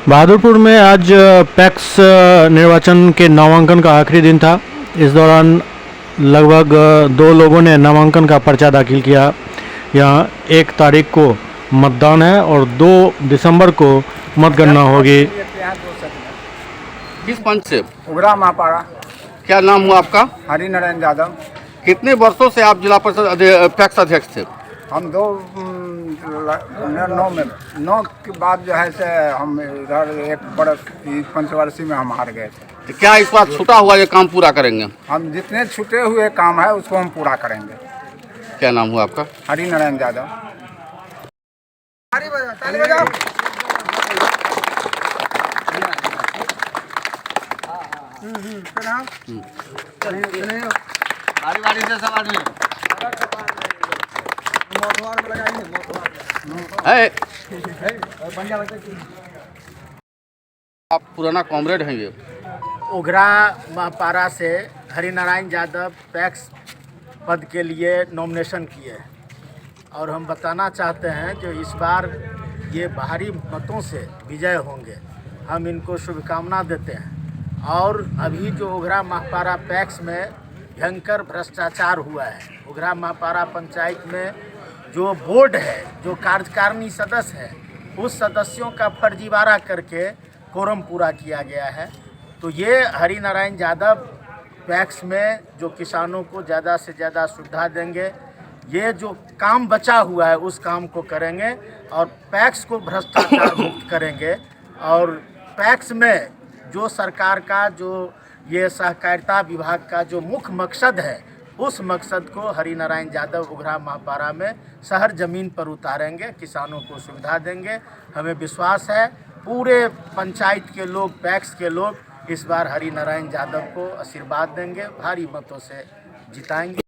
बहादुरपुर में आज पैक्स निर्वाचन के नामांकन का आखिरी दिन था। इस दौरान लगभग 2 लोगों ने नामांकन का पर्चा दाखिल किया। यहाँ 1 तारीख को मतदान है और 2 दिसंबर को मतगणना होगी। किस पंच से? उगरा महापाड़ा। क्या नाम हुआ आपका? हरि नारायण यादव। कितने वर्षों से आप जिला परिषद पैक्स अध्यक्ष थे? हम 9 के बाद जो है से हम इधर 1 बरस पंचवर्षीय में हम हार गए थे। तो क्या इस बार छूटा हुआ ये काम पूरा करेंगे? हम जितने छूटे हुए काम है उसको हम पूरा करेंगे। क्या नाम हुआ आपका? हरि नारायण यादव। आप पुराना कॉमरेड हैं ये? उगरा महापारा से हरि नारायण यादव पैक्स पद के लिए नॉमिनेशन किए और हम बताना चाहते हैं जो इस बार ये भारी मतों से विजय होंगे। हम इनको शुभकामना देते हैं। और अभी जो उगरा महापारा पैक्स में भयंकर भ्रष्टाचार हुआ है, उगरा महापारा पंचायत में जो बोर्ड है, जो कार्यकारिणी सदस्य है, उस सदस्यों का फर्जीवाड़ा करके कोरम पूरा किया गया है। तो ये हरि नारायण यादव पैक्स में जो किसानों को ज़्यादा से ज़्यादा सुविधा देंगे, ये जो काम बचा हुआ है उस काम को करेंगे और पैक्स को भ्रष्टाचार मुक्त करेंगे। और पैक्स में जो सरकार का जो ये सहकारिता विभाग का जो मुख्य मकसद है, उस मकसद को हरि नारायण यादव उगरा महापारा में शहर ज़मीन पर उतारेंगे, किसानों को सुविधा देंगे। हमें विश्वास है पूरे पंचायत के लोग, पैक्स के लोग इस बार हरि नारायण यादव को आशीर्वाद देंगे, भारी मतों से जिताएंगे।